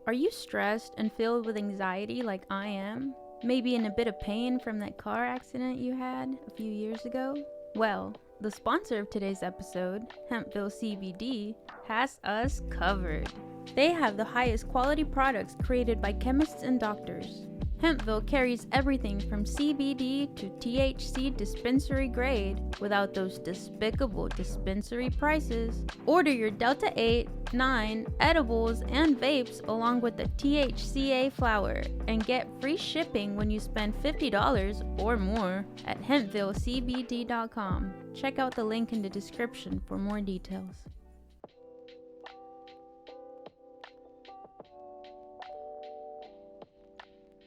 Are you stressed and filled with anxiety like I am? Maybe in a bit of pain from that car accident you had a few years ago? Well, the sponsor of today's episode, Hempville CBD, has us covered. They have the highest quality products created by chemists and doctors. Hempville carries everything from CBD to THC dispensary grade without those despicable dispensary prices. Order your Delta 8, 9 edibles and vapes along with the THCA flower and get free shipping when you spend $50 or more at hempvillecbd.com. Check out the link in the description for more details.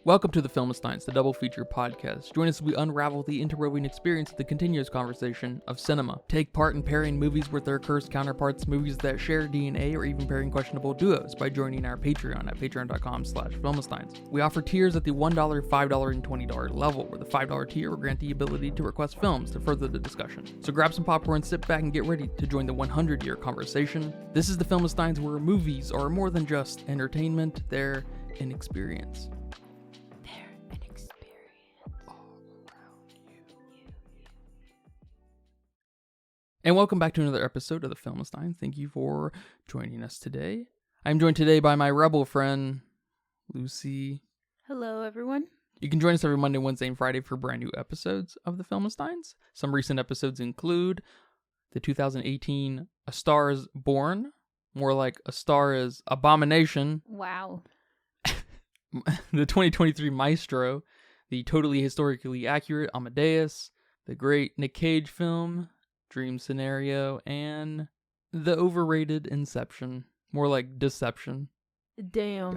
Welcome to the Filmmakers, the double feature podcast. Join us as we unravel the interwoven experience of the continuous conversation of cinema. Take part in pairing movies with their cursed counterparts, movies that share DNA, or even pairing questionable duos by joining our Patreon at patreon.com/filmmakers. We offer tiers at the $1, $5, and $20 level, where the $5 tier will grant the ability to request films to further the discussion. So grab some popcorn, sit back, and get ready to join the 100-year conversation. This is the Filmmakers, where movies are more than just entertainment, they're an experience. And welcome back to another episode of the Filmmakers. Thank you for joining us today. I'm joined today by my rebel friend, Lucy. Hello, everyone. You can join us every Monday, Wednesday, and Friday for brand new episodes of the Filmmakers. Some recent episodes include the 2018 A Star is Born, more like A Star is Abomination. Wow. The 2023 Maestro, the totally historically accurate Amadeus, the great Nick Cage film, Dream Scenario, and the overrated Inception. More like Deception. Damn.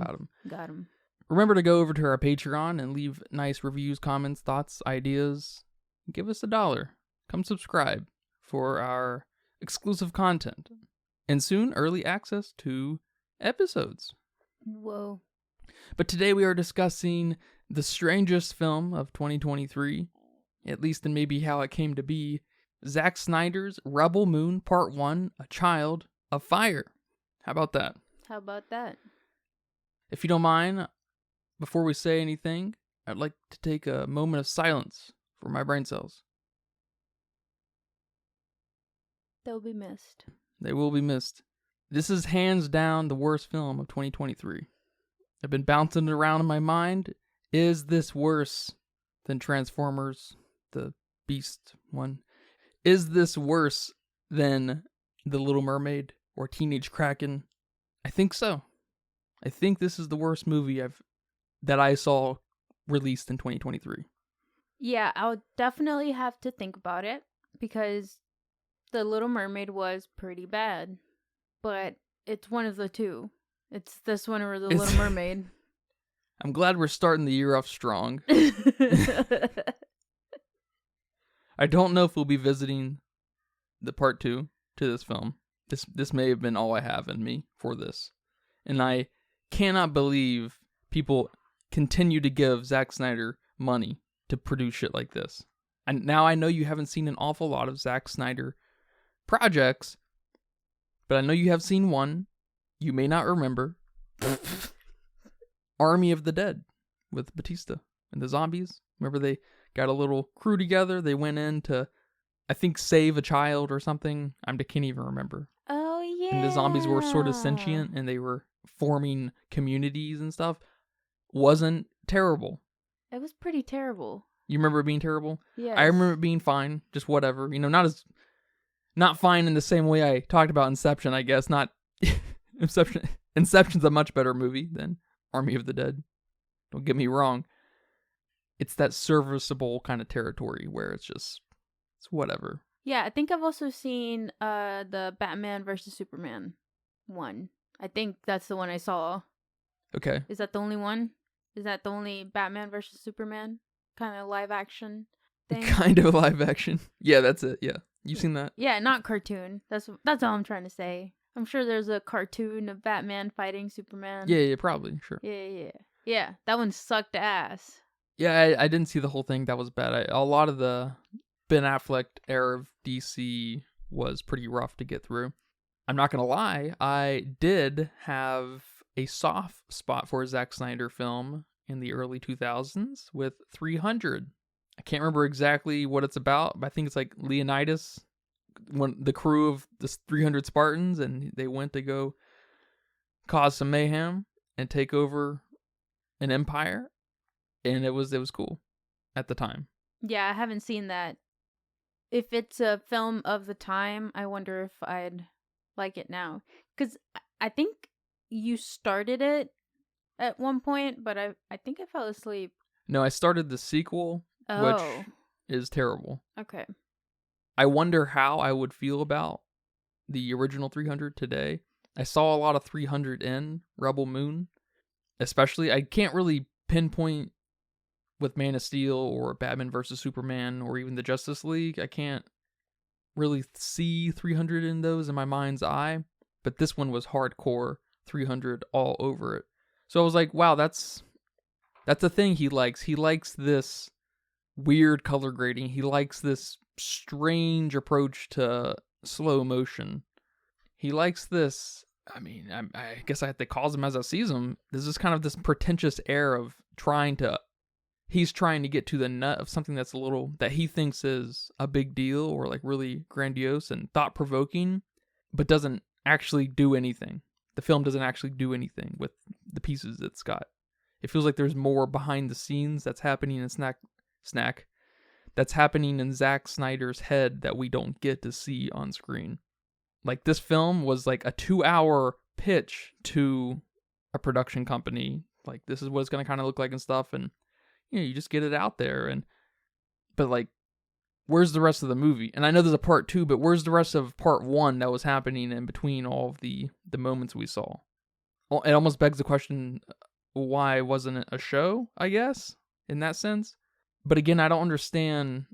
Got him. Remember to go over to our Patreon and leave nice reviews, comments, thoughts, ideas. Give us $1. Come subscribe for our exclusive content. And soon, early access to episodes. Whoa. But today we are discussing the strangest film of 2023, at least in maybe how it came to be, Zack Snyder's Rebel Moon Part 1, A Child of Fire. How about that? How about that? If you don't mind, before we say anything, I'd like to take a moment of silence for my brain cells. They'll be missed. They will be missed. This is hands down the worst film of 2023. I've been bouncing it around in my mind. Is this worse than Transformers, the Beast one? Is this worse than The Little Mermaid or Teenage Kraken? I think so. I think this is the worst movie that I saw released in 2023. Yeah, I'll definitely have to think about it because The Little Mermaid was pretty bad. But it's one of the two. It's this one or The Little Mermaid. I'm glad we're starting the year off strong. I don't know if we'll be visiting the part 2 to this film. This may have been all I have in me for this. And I cannot believe people continue to give Zack Snyder money to produce shit like this. And now I know you haven't seen an awful lot of Zack Snyder projects, but I know you have seen one. You may not remember. Army of the Dead with Batista and the zombies. Remember they got a little crew together. They went in to, I think, save a child or something. I can't even remember. Oh, yeah. And the zombies were sort of sentient and they were forming communities and stuff. Wasn't terrible. It was pretty terrible. You remember it being terrible? Yeah. I remember it being fine. Just whatever. You know, not fine in the same way I talked about Inception, I guess. Not Inception. Inception's a much better movie than Army of the Dead. Don't get me wrong. It's that serviceable kind of territory where it's whatever. Yeah, I think I've also seen the Batman versus Superman one. I think that's the one I saw. Okay. Is that the only one? Is that the only Batman versus Superman kind of live action thing? Kind of live action. Yeah, that's it. Yeah. You've seen that? Yeah, not cartoon. That's all I'm trying to say. I'm sure there's a cartoon of Batman fighting Superman. Yeah, probably. Sure. Yeah, that one sucked ass. Yeah, I didn't see the whole thing. That was bad. A lot of the Ben Affleck era of DC was pretty rough to get through. I'm not going to lie. I did have a soft spot for a Zack Snyder film in the early 2000s with 300. I can't remember exactly what it's about, but I think it's like Leonidas, the crew of the 300 Spartans, and they went to go cause some mayhem and take over an empire, and it was cool at the time. Yeah, I haven't seen that. If it's a film of the time, I wonder if I'd like it now. Because I think you started it at one point, but I think I fell asleep. No, I started the sequel, which is terrible. Okay. I wonder how I would feel about the original 300 today. I saw a lot of 300 in Rebel Moon, especially. I can't really pinpoint with Man of Steel or Batman vs. Superman or even the Justice League. I can't really see 300 in those in my mind's eye, but this one was hardcore 300 all over it. So I was like, wow, that's a thing he likes. He likes this weird color grading. He likes this strange approach to slow motion. He likes this. I mean, I guess I have to call him as I sees him. There's just kind of this pretentious air of he's trying to get to the nut of something that's that he thinks is a big deal or like really grandiose and thought-provoking, but doesn't actually do anything. The film doesn't actually do anything with the pieces it's got. It feels like there's more behind the scenes that's happening in that's happening in Zack Snyder's head that we don't get to see on screen. Like, this film was like a 2-hour pitch to a production company. Like, this is what it's going to kind of look like and stuff. And, you just get it out there. But like, where's the rest of the movie? And I know there's a part 2, but where's the rest of part 1 that was happening in between all of the moments we saw? It almost begs the question, why wasn't it a show, I guess, in that sense? But again, I don't understand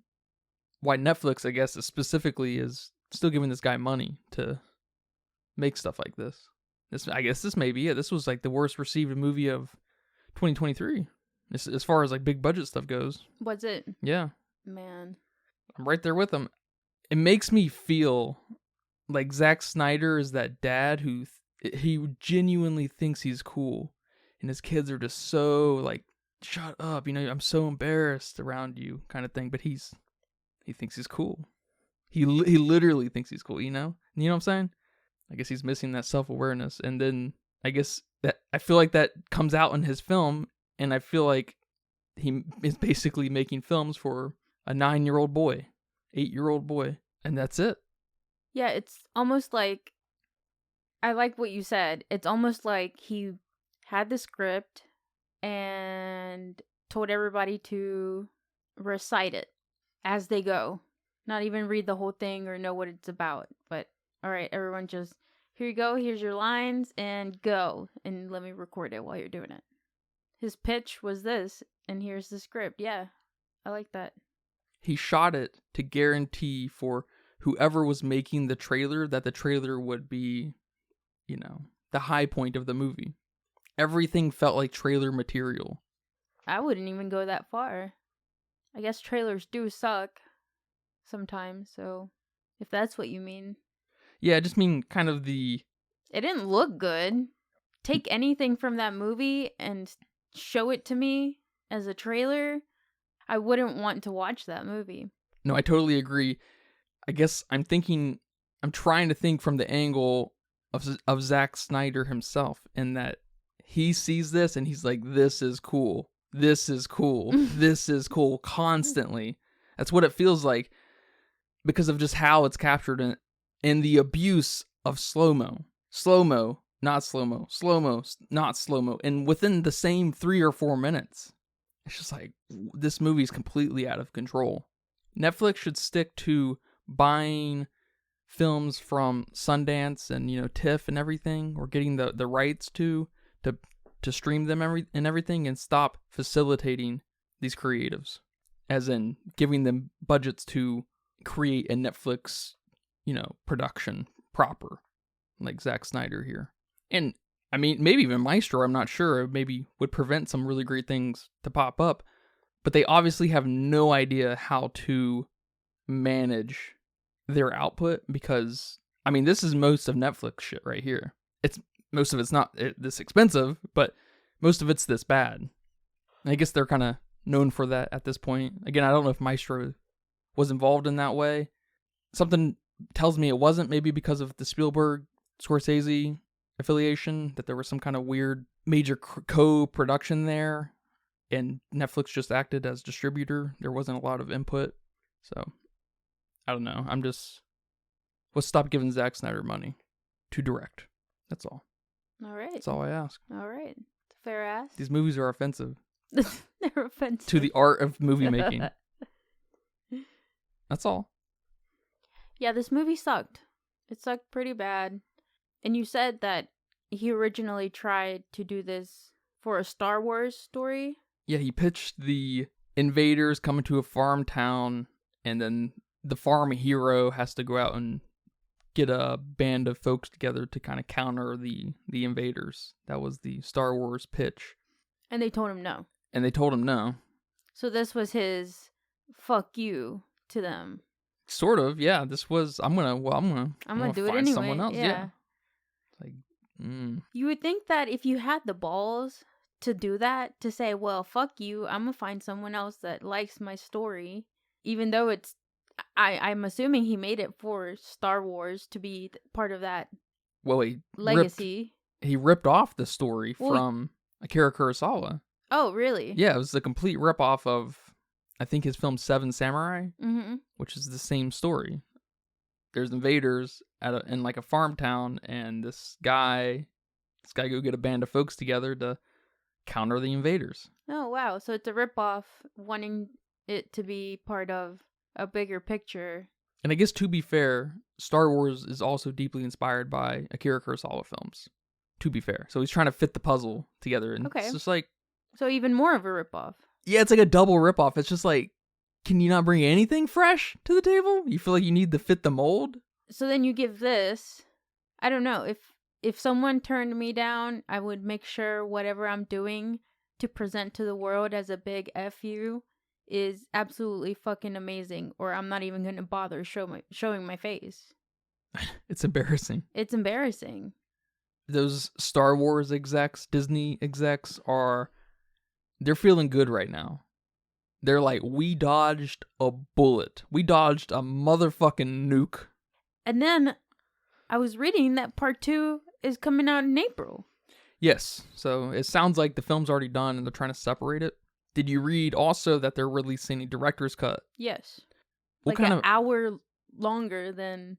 why Netflix, I guess, specifically is still giving this guy money to make stuff like this. I guess this may be it. This was like the worst received movie of 2023, as far as like big budget stuff goes. Was it? Yeah. Man. I'm right there with him. It makes me feel like Zack Snyder is that dad who he genuinely thinks he's cool, and his kids are just so like, shut up, I'm so embarrassed around you kind of thing. But he thinks he's cool. He literally thinks he's cool, You know what I'm saying? I guess he's missing that self-awareness. And then I guess I feel like that comes out in his film, and I feel like he is basically making films for a 9-year-old boy, 8-year-old boy, and that's it. Yeah, it's almost like, I like what you said. It's almost like he had the script and told everybody to recite it as they go. Not even read the whole thing or know what it's about. But, all right, everyone just, here you go, here's your lines, and go. And let me record it while you're doing it. His pitch was this, and here's the script. Yeah, I like that. He shot it to guarantee for whoever was making the trailer that the trailer would be, the high point of the movie. Everything felt like trailer material. I wouldn't even go that far. I guess trailers do suck sometimes, so if that's what you mean. Yeah, I just mean kind of It didn't look good. Take anything from that movie and show it to me as a trailer, I wouldn't want to watch that movie. No, I totally agree. I guess I'm trying to think from the angle of Zack Snyder himself, in that he sees this and he's like, this is cool. This is cool. This is cool constantly. That's what it feels like because of just how it's captured in the abuse of slow-mo. Slow-mo, not slow-mo. Slow-mo, not slow-mo. And within the same 3 or 4 minutes, it's just like, this movie's completely out of control. Netflix should stick to buying films from Sundance and TIFF and everything, or getting the rights to stream them and everything, and stop facilitating these creatives, as in giving them budgets to create a Netflix production proper, like Zack Snyder here. And I mean, maybe even Maestro, I'm not sure, maybe would prevent some really great things to pop up, but they obviously have no idea how to manage their output, because I mean, this is most of Netflix shit right here. It's most of it's not this expensive, but most of it's this bad. And I guess they're kind of known for that at this point. Again, I don't know if Maestro was involved in that way. Something tells me it wasn't, maybe because of the Spielberg Scorsese affiliation, that there was some kind of weird major co-production there, and Netflix just acted as distributor. There wasn't a lot of input. So, I don't know. Let's stop giving Zack Snyder money to direct. That's all. All right. That's all I ask. All right. Fair ass. These movies are offensive. They're offensive. To the art of movie making. That's all. Yeah, this movie sucked. It sucked pretty bad. And you said that he originally tried to do this for a Star Wars story? Yeah, he pitched the invaders coming to a farm town, and then the farm hero has to go out and get a band of folks together to kind of counter the invaders. That was the Star Wars pitch. And they told him no. So this was his fuck you to them. Sort of, yeah. This was I'm gonna do it find anyway. someone else. Yeah. Like, You would think that if you had the balls to do that, to say, well, fuck you, I'm gonna find someone else that likes my story, even though it's I'm assuming he made it for Star Wars to be part of that legacy. He ripped off the story from Akira Kurosawa. Oh, really? Yeah, it was a complete rip-off of, I think, his film Seven Samurai, which is the same story. There's invaders in like a farm town, and this guy go get a band of folks together to counter the invaders. Oh, wow. So it's a rip-off, wanting it to be part of a bigger picture. And I guess, to be fair, Star Wars is also deeply inspired by Akira Kurosawa films, to be fair. So he's trying to fit the puzzle together, and it's just like... So even more of a ripoff. Yeah, it's like a double ripoff. It's just like, can you not bring anything fresh to the table? You feel like you need to fit the mold? So then you give this... I don't know. If someone turned me down, I would make sure whatever I'm doing to present to the world as a big F you is absolutely fucking amazing, or I'm not even going to bother showing my face. It's embarrassing. It's embarrassing. Those Star Wars execs, Disney execs they're feeling good right now. They're like, we dodged a bullet. We dodged a motherfucking nuke. And then I was reading that part 2 is coming out in April. Yes. So it sounds like the film's already done and they're trying to separate it. Did you read also that they're releasing a director's cut? Yes. What kind an hour longer than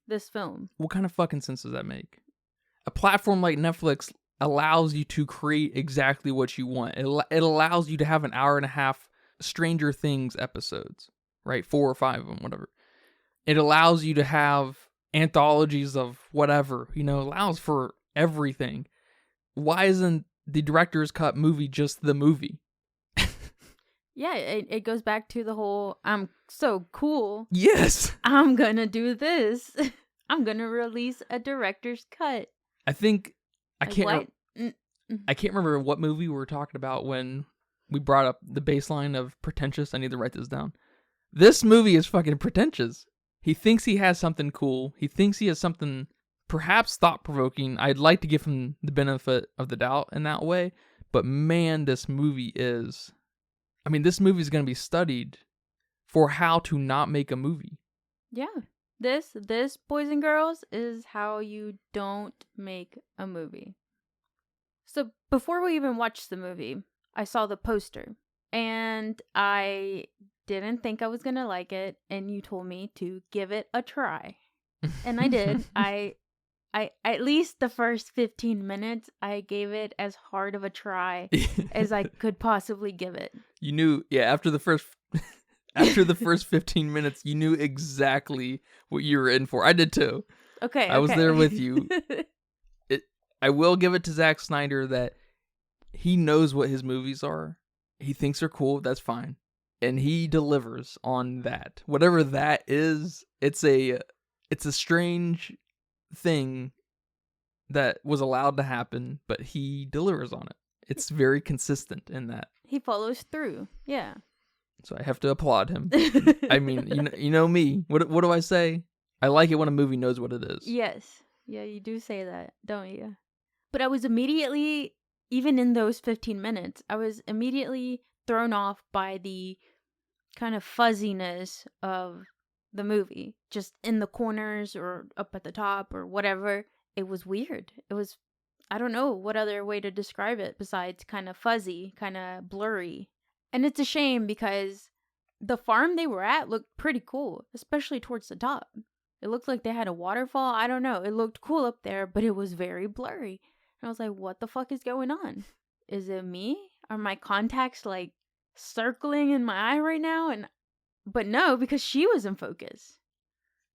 this film. What kind of fucking sense does that make? A platform like Netflix allows you to create exactly what you want. It allows you to have an hour and a half Stranger Things episodes, right? 4 or 5 of them, whatever. It allows you to have anthologies of whatever, allows for everything. Why isn't the director's cut movie just the movie? Yeah, it goes back to the whole, I'm so cool. Yes. I'm gonna do this. I'm gonna release a director's cut. I can't remember what movie we were talking about when we brought up the baseline of pretentious. I need to write this down. This movie is fucking pretentious. He thinks he has something cool. He thinks he has something perhaps thought-provoking. I'd like to give him the benefit of the doubt in that way. But man, this movie is... this movie is going to be studied for how to not make a movie. Yeah. This, boys and girls, is how you don't make a movie. So before we even watched the movie, I saw the poster. And I didn't think I was going to like it. And you told me to give it a try. And I did. I at least the first 15 minutes, I gave it as hard of a try as I could possibly give it. You knew, after the first 15 minutes, you knew exactly what you were in for. I did too. Okay. I was there with you. I will give it to Zack Snyder that he knows what his movies are. He thinks they're cool. That's fine. And he delivers on that. Whatever that is, it's a strange thing that was allowed to happen, but he delivers on it. It's very consistent in that. He follows through. Yeah. So I have to applaud him. You know me. What do I say? I like it when a movie knows what it is. Yes. Yeah, you do say that, don't you? But I was immediately, even in those 15 minutes, I was immediately thrown off by the kind of fuzziness of the movie. Just in the corners or up at the top or whatever. It was weird. It was, I don't know what other way to describe it besides kind of fuzzy, kind of blurry. And it's a shame because the farm they were at looked pretty cool, especially towards the top. It looked like they had a waterfall. I don't know. It looked cool up there, but it was very blurry. And I was like, what the fuck is going on? Is it me? Are my contacts like circling in my eye right now? But no, because she was in focus.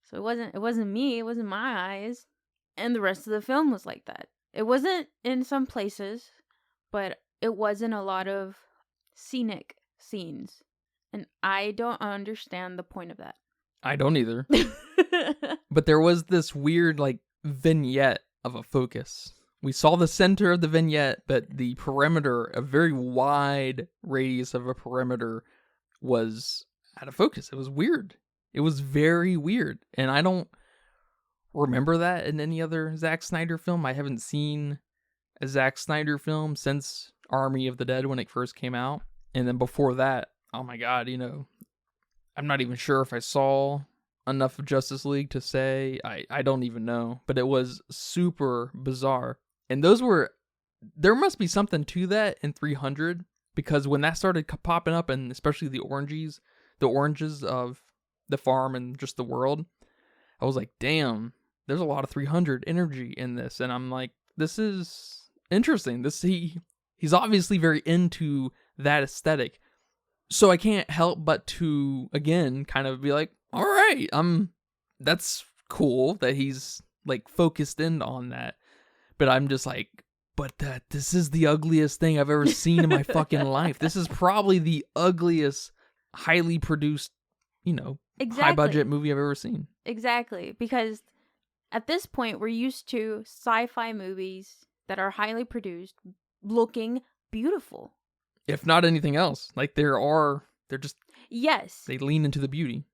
So it wasn't me, it wasn't my eyes. And the rest of the film was like that. It wasn't in some places, but it was in a lot of scenic scenes. And I don't understand the point of that. I don't either. But there was this weird, like, vignette of a focus. We saw the center of the vignette, but the perimeter, a very wide radius of a perimeter, was out of focus. It was weird. It was very weird. And I don't remember that in any other Zack Snyder film. I haven't seen a Zack Snyder film since Army of the Dead when it first came out. And then before that, oh my God, I'm not even sure if I saw enough of Justice League to say. I don't even know. But it was super bizarre. And there must be something to that in 300, because when that started popping up, and especially the oranges of the farm and just the world, I was like, damn, there's a lot of 300 energy in this. And I'm like, this is interesting. He's obviously very into that aesthetic. So I can't help but to, again, kind of be like, all right, that's cool that he's like focused in on that. But I'm just like, this is the ugliest thing I've ever seen in my fucking life. This is probably the ugliest, highly produced, Exactly. high budget movie I've ever seen. Exactly. Because at this point, we're used to sci-fi movies that are highly produced, looking beautiful. If not anything else. Like they're just... Yes. They lean into the beauty.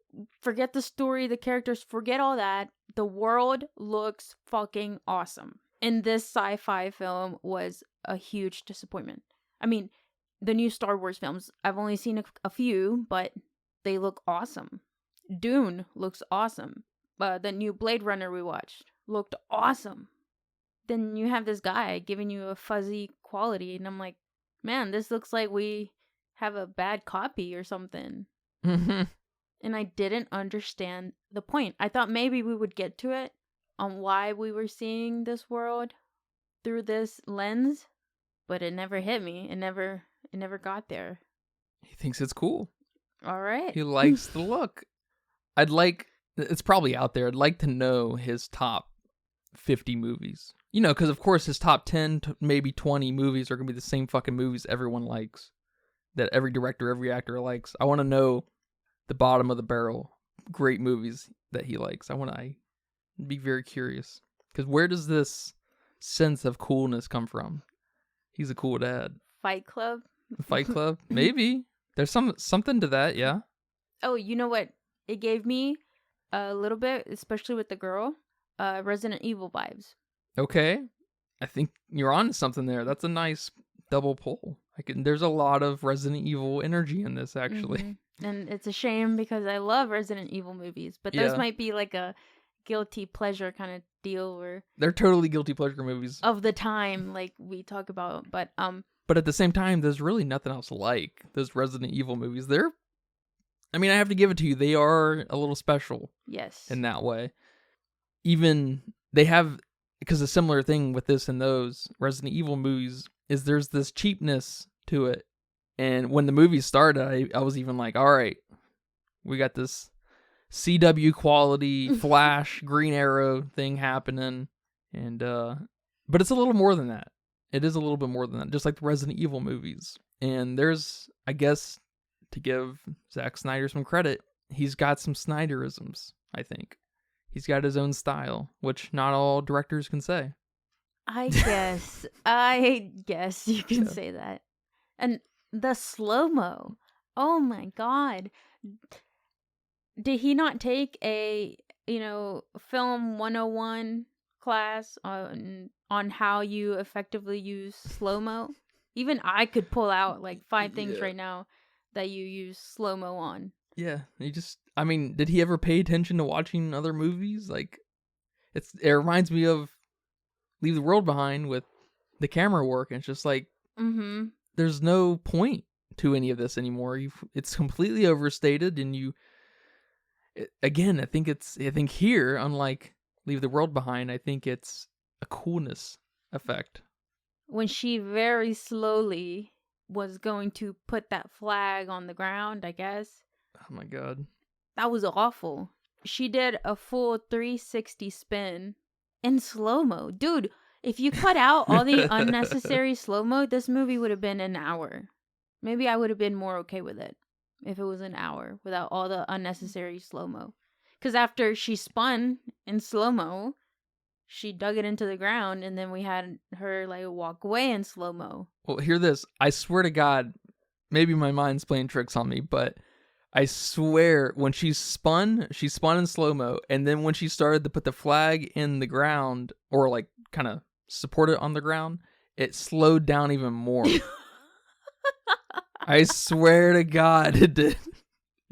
Forget the story, the characters, forget all that. The world looks fucking awesome. And this sci-fi film was a huge disappointment. I mean, the new Star Wars films, I've only seen a few, but they look awesome. Dune looks awesome. The new Blade Runner we watched looked awesome. Then you have this guy giving you a fuzzy quality, and I'm like, man, this looks like we have a bad copy or something. Mm-hmm. And I didn't understand the point. I thought maybe we would get to it on why we were seeing this world through this lens, but it never hit me. It never got there. He thinks it's cool. All right. He likes the look. It's probably out there. I'd like to know his top 50 movies. Because of course his top 10 to maybe 20 movies are going to be the same fucking movies everyone likes. That every director, every actor likes. I want to know the bottom of the barrel great movies that he likes. I'd be very curious. Because where does this sense of coolness come from? He's a cool dad. Fight Club? Fight Club? Maybe. There's something to that, yeah. Oh, you know what? It gave me a little bit, especially with the girl, Resident Evil vibes. Okay. I think you're on to something there. That's a nice double pull. There's a lot of Resident Evil energy in this, actually. Mm-hmm. And it's a shame because I love Resident Evil movies, but those might be like a guilty pleasure kind of deal, where they're totally guilty pleasure movies of the time, like we talk about. But at the same time, there's really nothing else like those Resident Evil movies. I have to give it to you. They are a little special. Yes. In that way. Even they have, because a similar thing with this and those Resident Evil movies is there's this cheapness to it. And when the movie started, I was even like, all right, we got this CW quality Flash Green Arrow thing happening. And but it's a little more than that. It is a little bit more than that, just like the Resident Evil movies. And there's, I guess, to give Zack Snyder some credit, he's got some Snyderisms, I think. He's got his own style, which not all directors can say. I guess you can say that. And the slow-mo. Oh my God. Did he not take a, film 101 class on how you effectively use slow-mo. Even I could pull out like 5 things right now that you use slow-mo on. Yeah, did he ever pay attention to watching other movies? Like, it reminds me of Leave the World Behind with the camera work, and it's just like, there's no point to any of this anymore. It's completely overstated, and I think here, unlike Leave the World Behind, I think it's a coolness effect. When she very slowly was going to put that flag on the ground, I guess. Oh my god. That was awful. She did a full 360 spin in slow-mo. Dude, if you cut out all the unnecessary slow-mo, this movie would have been an hour. Maybe I would have been more okay with it if it was an hour without all the unnecessary slow-mo. Because after she spun in slow-mo, she dug it into the ground, and then we had her like walk away in slow-mo. Well, hear this. I swear to God, maybe my mind's playing tricks on me, but I swear when she spun in slow-mo, and then when she started to put the flag in the ground, or like kind of support it on the ground, it slowed down even more. I swear to God it did.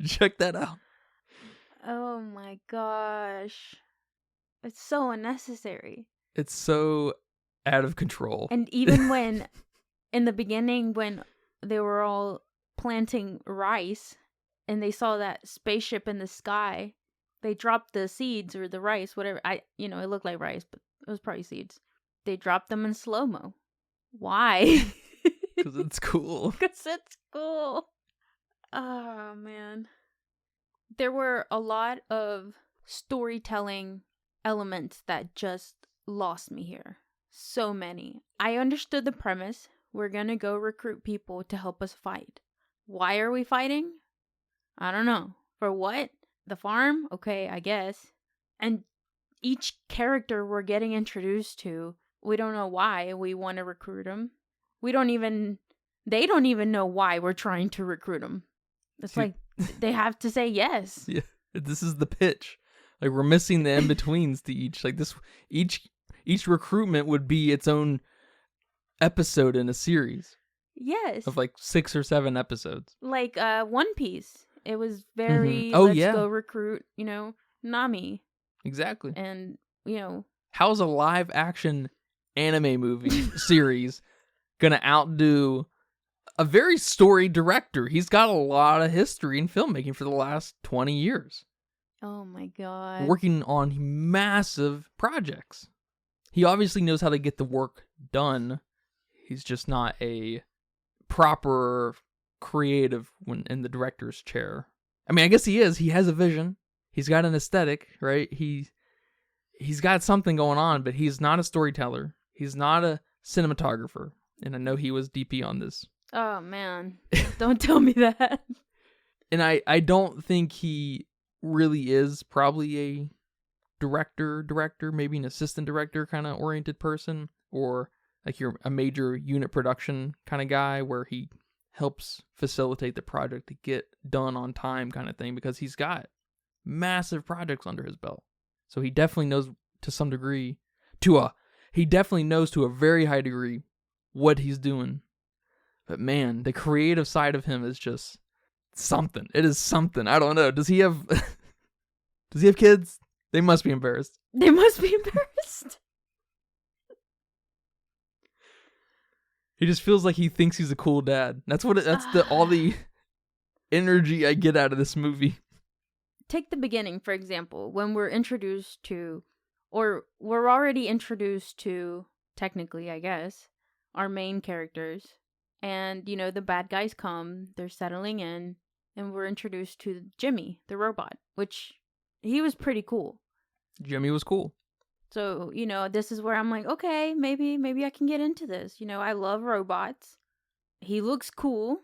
Check that out. Oh my gosh. It's so unnecessary. It's so out of control. And even when, in the beginning, when they were all planting rice and they saw that spaceship in the sky, they dropped the seeds or the rice, whatever. It looked like rice, but it was probably seeds. They dropped them in slow-mo. Why? Because it's cool. Because it's cool. Oh, man. There were a lot of storytelling elements that just lost me here. So many. I understood the premise. We're gonna go recruit people to help us fight. Why are we fighting? I don't know. For what? The farm? Okay, I guess. And each character we're getting introduced to, we don't know why we want to recruit them. They don't even know why we're trying to recruit them. It's like they have to say yes. Yeah, this is the pitch. Like, we're missing the in-betweens to each. Like, each recruitment would be its own episode in a series. Yes. Of like 6 or 7 episodes. Like One Piece. It was very, go recruit, Nami. Exactly. And, how's a live action anime movie series gonna outdo a very storied director? He's got a lot of history in filmmaking for the last 20 years. Oh my god. Working on massive projects. He obviously knows how to get the work done. He's just not a proper creative when in the director's chair. I mean, I guess he is. He has a vision. He's got an aesthetic, right? He's got something going on, but he's not a storyteller. He's not a cinematographer. And I know he was DP on this. Oh, man. Don't tell me that. And I don't think he really is probably a director, maybe an assistant director kind of oriented person, or like you're a major unit production kind of guy where he helps facilitate the project to get done on time kind of thing, because he's got massive projects under his belt. So he definitely knows to some degree, he definitely knows to a very high degree what he's doing. But man, the creative side of him is just something. It is something. I don't know. Does he have kids? They must be embarrassed. They must be embarrassed. He just feels like he thinks he's a cool dad. All the energy I get out of this movie. Take the beginning, for example, when we're introduced to, or we're already introduced to, technically, I guess, our main characters. And, the bad guys come, they're settling in, and we're introduced to Jimmy, the robot, which he was pretty cool. Jimmy was cool. So, this is where I'm like, okay, maybe I can get into this. I love robots. He looks cool.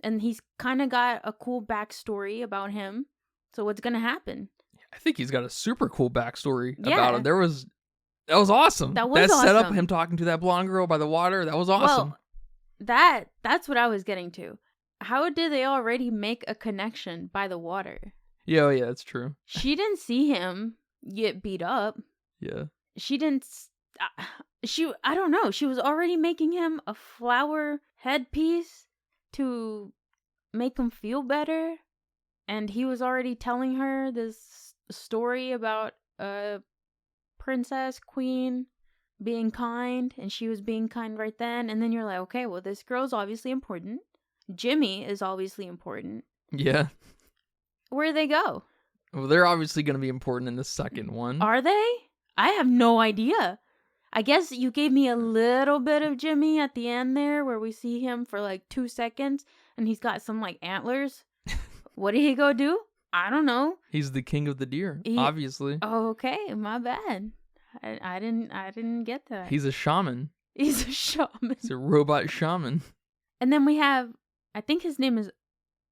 And he's kind of got a cool backstory about him. So what's going to happen? I think he's got a super cool backstory about him. That was awesome. That was awesome. Set up him talking to that blonde girl by the water. That was awesome. Well, that's what I was getting to. How did they already make a connection by the water? Yeah, that's true. She didn't see him get beat up. Yeah. she didn't. I don't know. She was already making him a flower headpiece to make him feel better, and he was already telling her this story about a princess queen being kind, and she was being kind right then. And then you're like, okay, well, this girl's obviously important. Jimmy is obviously important. Yeah. Where'd they go? Well, they're obviously going to be important in the second one. Are they? I have no idea. I guess you gave me a little bit of Jimmy at the end there, where we see him for like 2 seconds, and he's got some like antlers. What did he go do? I don't know. He's the king of the deer, obviously. Oh, okay, my bad. I didn't get that. He's a shaman. He's a shaman. He's a robot shaman. And then we have, I think his name is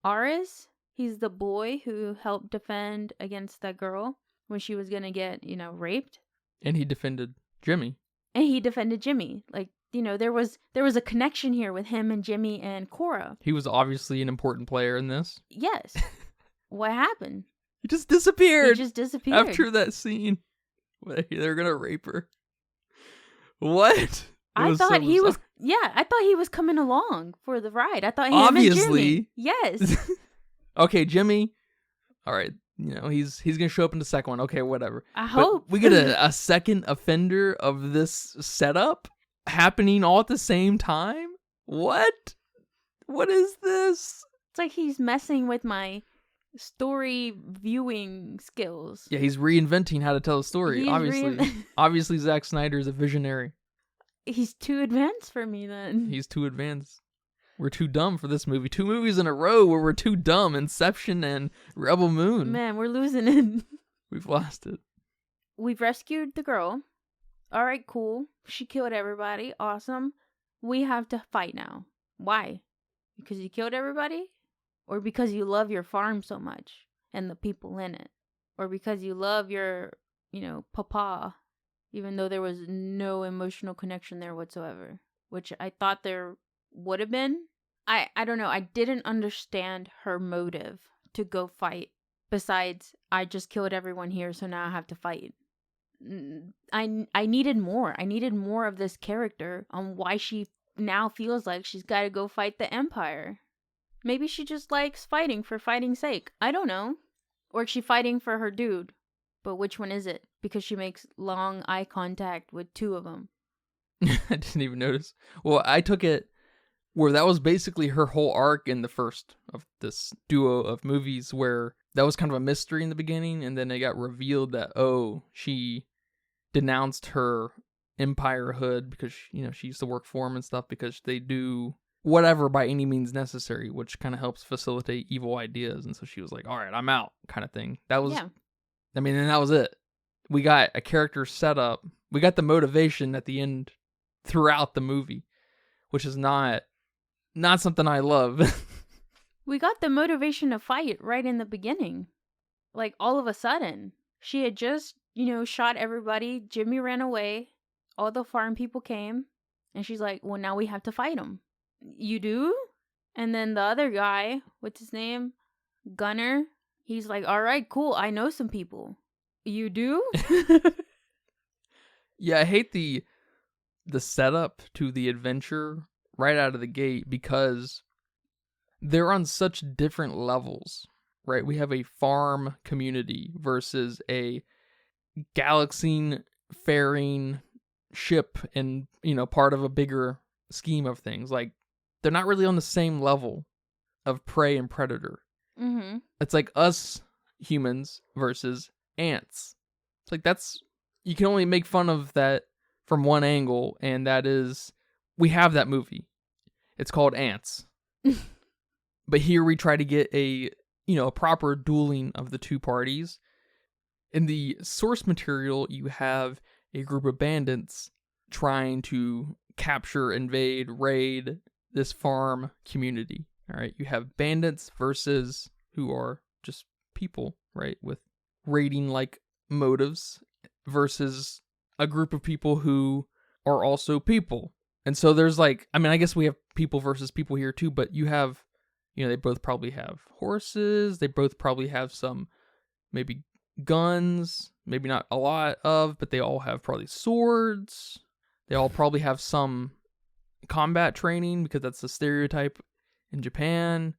Aris. He's the boy who helped defend against that girl when she was gonna get, raped. And he defended Jimmy. And he defended Jimmy. Like, there was a connection here with him and Jimmy and Cora. He was obviously an important player in this. Yes. What happened? He just disappeared. He just disappeared. After that scene. They're gonna rape her. What? I thought he was coming along for the ride. I thought him obviously. And Jimmy. Yes. Okay, Jimmy. All right. He's gonna show up in the second one. Okay, whatever. I hope. We get a second offender of this setup happening all at the same time? What? What is this? It's like he's messing with my story viewing skills. Yeah, he's reinventing how to tell a story, obviously. Obviously, Zack Snyder is a visionary. He's too advanced for me, then. He's too advanced. We're too dumb for this movie. 2 movies in a row where we're too dumb. Inception and Rebel Moon. Man, we're losing it. We've lost it. We've rescued the girl. All right, cool. She killed everybody. Awesome. We have to fight now. Why? Because you killed everybody? Or because you love your farm so much and the people in it? Or because you love your, papa, even though there was no emotional connection there whatsoever, which I thought there would have been. I don't know. I didn't understand her motive to go fight. Besides, I just killed everyone here, so now I have to fight. I needed more. I needed more of this character on why she now feels like she's got to go fight the Empire. Maybe she just likes fighting for fighting's sake. I don't know. Or is she fighting for her dude? But which one is it? Because she makes long eye contact with 2 of them. I didn't even notice. Well, I took it where that was basically her whole arc in the first of this duo of movies, where that was kind of a mystery in the beginning, and then it got revealed that, she denounced her empirehood because, she used to work for them and stuff, because they do whatever by any means necessary, which kind of helps facilitate evil ideas. And so she was like, all right, I'm out, kind of thing. That was, yeah. and that was it. We got a character set up. We got the motivation at the end throughout the movie, which is not something I love. We got the motivation to fight right in the beginning. Like, all of a sudden. She had just, shot everybody. Jimmy ran away. All the farm people came. And she's like, well, now we have to fight him. You do? And then the other guy, what's his name? Gunner. He's like, all right, cool. I know some people. You do? Yeah, I hate the setup to the adventure right out of the gate, because they're on such different levels, right? We have a farm community versus a galaxy-faring ship and, part of a bigger scheme of things. Like, they're not really on the same level of prey and predator. Mm-hmm. It's like us humans versus ants. It's like, you can only make fun of that from one angle, and that is, we have that movie. It's called Ants. But here we try to get a proper dueling of the 2 parties. In the source material, you have a group of bandits trying to capture, invade, raid this farm community. All right, you have bandits versus who are just people, right, with raiding-like motives, versus a group of people who are also people. And so there's I guess we have people versus people here too, but you have, they both probably have horses, they both probably have some maybe guns, maybe not a lot of, but they all have probably swords. They all probably have some combat training because that's the stereotype in Japan.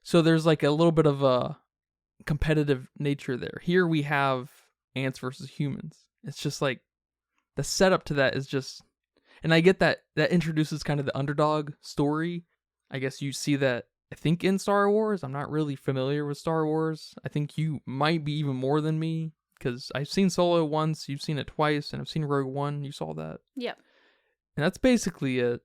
So there's like a little bit of a competitive nature there. Here we have ants versus humans. It's just like the setup to that is just, and I get that introduces kind of the underdog story. I guess you see that, I think, in Star Wars. I'm not really familiar with Star Wars. I think you might be even more than me because I've seen Solo once, you've seen it twice, and I've seen Rogue One. You saw that. Yep. And that's basically it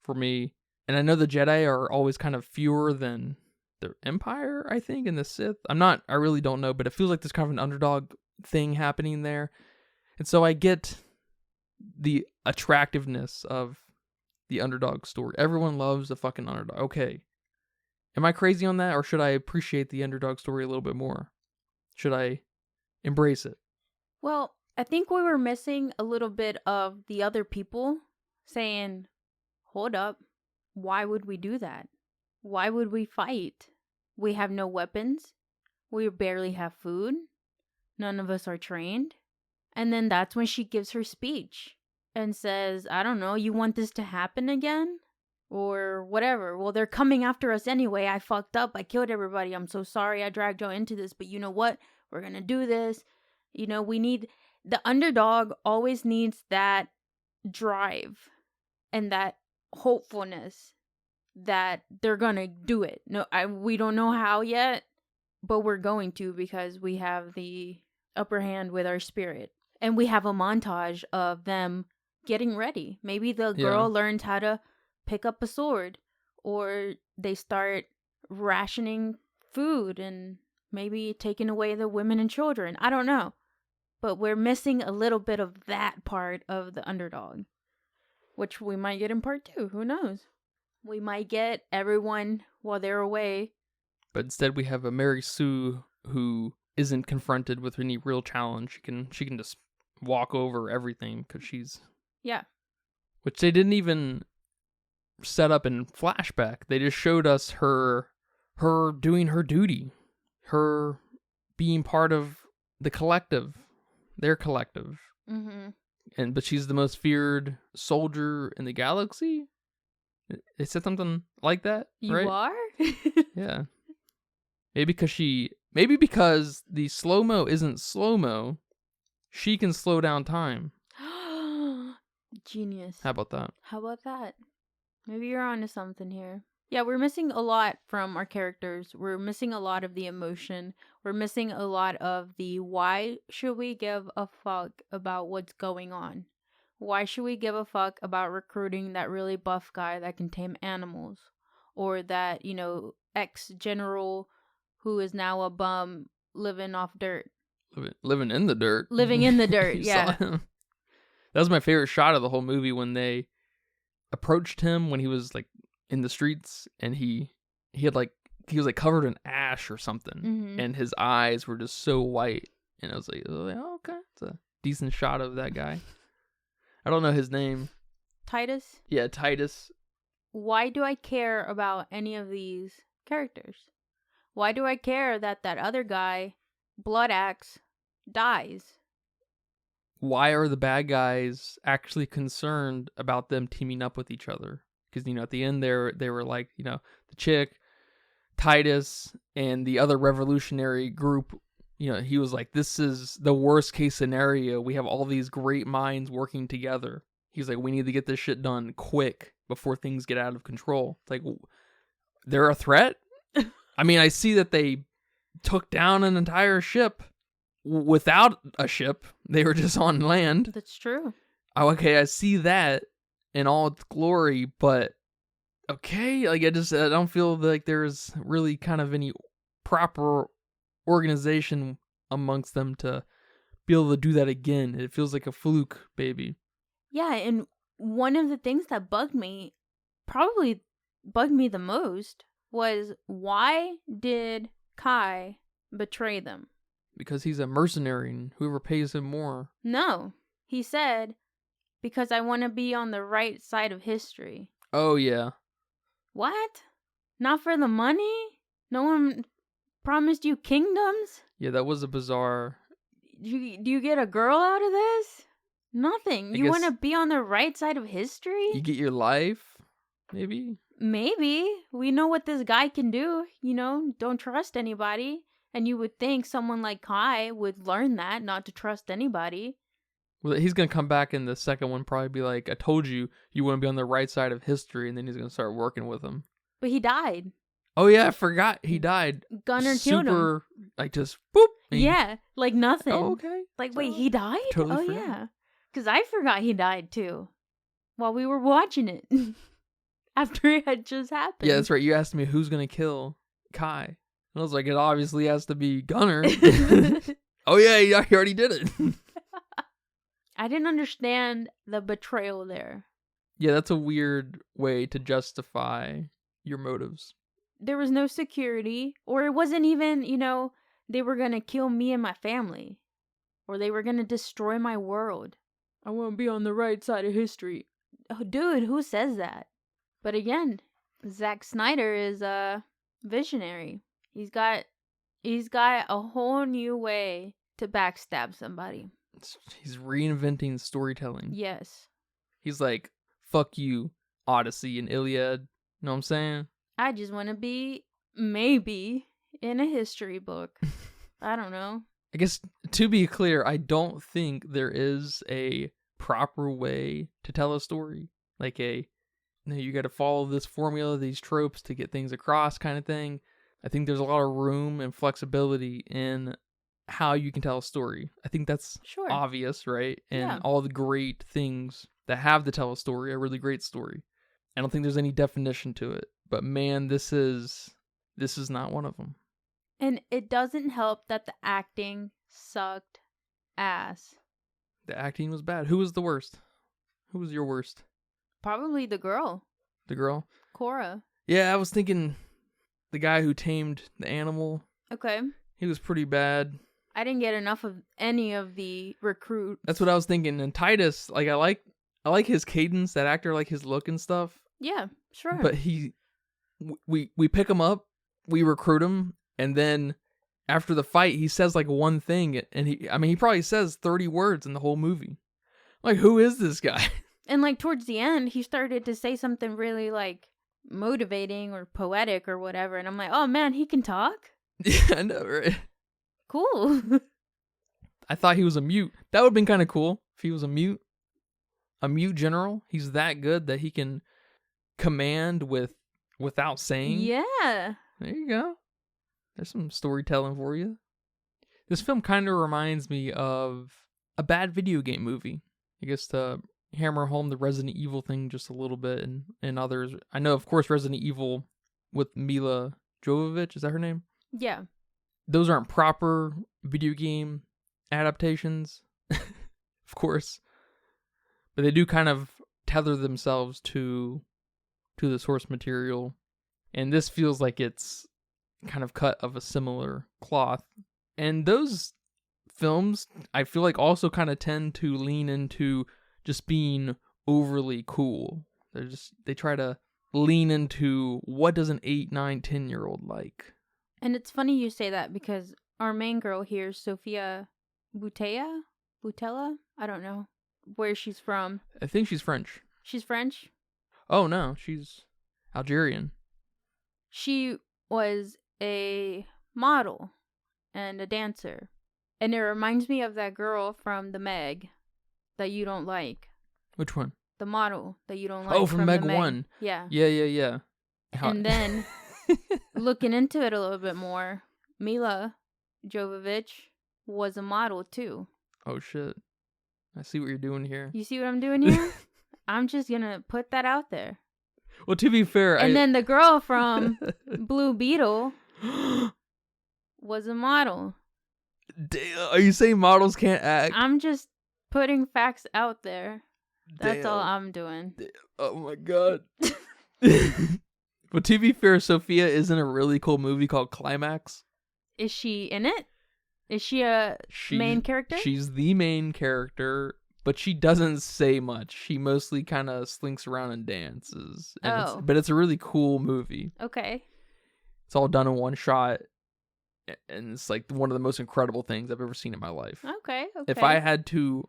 for me. And I know the Jedi are always kind of fewer than the Empire, I think, and the Sith. I really don't know, but it feels like there's kind of an underdog thing happening there. And so I get the attractiveness of the underdog story. Everyone loves the fucking underdog. Okay. Am I crazy on that, or should I appreciate the underdog story a little bit more? Should I embrace it? Well, I think we were missing a little bit of the other people saying, hold up, why would we do that? Why would we fight? We have no weapons. We barely have food. None of us are trained. And then that's when she gives her speech and says, I don't know, you want this to happen again? Or whatever. Well, they're coming after us anyway. I fucked up. I killed everybody. I'm so sorry I dragged y'all into this. But you know what? We're going to do this. You know, we need... The underdog always needs that drive and that hopefulness that they're going to do it. No, we don't know how yet, but we're going to because we have the upper hand with our spirit. And we have a montage of them getting ready. Maybe the girl learns how to pick up a sword, or they start rationing food and maybe taking away the women and children. I don't know. But we're missing a little bit of that part of the underdog, which we might get in part 2. Who knows? We might get everyone while they're away. But instead we have a Mary Sue who isn't confronted with any real challenge. She can just walk over everything because she's... Yeah. Which they didn't even set up in flashback. They just showed us her doing her duty. Her being part of the collective. Their collective. Mm-hmm. But she's the most feared soldier in the galaxy? They said something like that, you right? are? Yeah. Maybe because the slow-mo isn't slow-mo, she can slow down time. Genius. How about that? Maybe you're onto something here. Yeah, we're missing a lot from our characters. We're missing a lot of the emotion. We're missing a lot of the why should we give a fuck about what's going on? Why should we give a fuck about recruiting that really buff guy that can tame animals? Or that, ex-general who is now a bum living off dirt. Living in the dirt. Living in the dirt, yeah. That was my favorite shot of the whole movie, when they approached him when he was like in the streets, and he was like covered in ash or something, mm-hmm. and his eyes were just so white, and I was like, oh, okay, it's a decent shot of that guy. I don't know his name. Titus? Yeah, Titus. Why do I care about any of these characters? Why do I care that other guy, Blood Axe, dies? Why are the bad guys actually concerned about them teaming up with each other? Because, at the end they were like, the chick, Titus, and the other revolutionary group, he was like, this is the worst case scenario. We have all these great minds working together. He's like, we need to get this shit done quick before things get out of control. It's like, they're a threat? I mean, I see that they took down an entire ship without a ship. They were just on land. That's true. Oh, okay, I see that in all its glory, but okay, like I don't feel like there's really kind of any proper organization amongst them to be able to do that again. It feels like a fluke, baby. Yeah, and one of the things that probably bugged me the most, was why did Kai betray them? Because he's a mercenary and whoever pays him more. No, he said, because I want to be on the right side of history. Oh, yeah. What? Not for the money? No one promised you kingdoms? Yeah, that was a bizarre Do you get a girl out of this? Nothing. You want to be on the right side of history? You get your life, maybe? Maybe. We know what this guy can do. Don't trust anybody. And you would think someone like Kai would learn that, not to trust anybody. Well, he's going to come back in the second one, probably be like, I told you, you want to be on the right side of history, and then he's going to start working with him. But he died. Oh, yeah, I forgot. He died. Gunner killed him. Like, just, boop. Yeah, like nothing. Oh, okay. Like, wait, he died? Totally forgot. Yeah. Because I forgot he died, too. While we were watching it. After it had just happened. Yeah, that's right. You asked me who's going to kill Kai. And I was like, it obviously has to be Gunner. Oh, yeah, he already did it. I didn't understand the betrayal there. Yeah, that's a weird way to justify your motives. There was no security, or it wasn't even, they were going to kill me and my family, or they were going to destroy my world. I want to be on the right side of history. Oh, dude, who says that? But again, Zack Snyder is a visionary. He's got a whole new way to backstab somebody. He's reinventing storytelling. Yes. He's like, fuck you, Odyssey and Iliad. You know what I'm saying? I just want to be, maybe, in a history book. I don't know. I guess, to be clear, I don't think there is a proper way to tell a story. Like you got to follow this formula, these tropes to get things across kind of thing. I think there's a lot of room and flexibility in how you can tell a story. I think that's obvious, right? And all the great things that have to tell a story, a really great story. I don't think there's any definition to it. But man, this is not one of them. And it doesn't help that the acting sucked ass. The acting was bad. Who was the worst? Who was your worst? Probably the girl. The girl? Cora. Yeah, I was thinking the guy who tamed the animal. Okay. He was pretty bad. I didn't get enough of any of the recruits. That's what I was thinking. And Titus, like I like his cadence, that actor, like his look and stuff. Yeah, sure. But we pick him up, we recruit him, and then after the fight, he says like one thing, and he probably says 30 words in the whole movie. Like, who is this guy? And like towards the end, he started to say something really like motivating or poetic or whatever, and I'm like, oh man, he can talk? Yeah, I know, right? Cool. I thought he was a mute. That would have been kind of cool if he was a mute general. He's that good that he can command without saying. Yeah. There you go. There's some storytelling for you. This film kind of reminds me of a bad video game movie. I guess to hammer home the Resident Evil thing just a little bit, and others. I know, of course, Resident Evil with Mila Jovovich. Is that her name? Yeah. Those aren't proper video game adaptations, of course. But they do kind of tether themselves to the source material. And this feels like it's kind of cut of a similar cloth. And those films, I feel like, also kind of tend to lean into just being overly cool. They try to lean into what does an 8, 9, 10-year-old like. And it's funny you say that because our main girl here, Sofia Boutella? I don't know where she's from. I think she's French. She's French? Oh, no, she's Algerian. She was a model and a dancer. And it reminds me of that girl from The Meg that you don't like. Which one? The model that you don't like. Oh, from Meg 1. Yeah. Yeah. And then, looking into it a little bit more, Mila Jovovich was a model too. Oh, shit. I see what you're doing here. You see what I'm doing here? I'm just gonna put that out there. Well, to be fair, and then the girl from Blue Beetle was a model. Damn, are you saying models can't act? I'm just putting facts out there. That's Damn. all I'm doing. Damn. Oh my god. But to be fair, Sophia is in a really cool movie called Climax. Is she in it? Is she a main character? She's the main character, but she doesn't say much. She mostly kind of slinks around and dances. And but it's a really cool movie. Okay. It's all done in one shot. and it's like one of the most incredible things I've ever seen in my life. Okay. If I had to,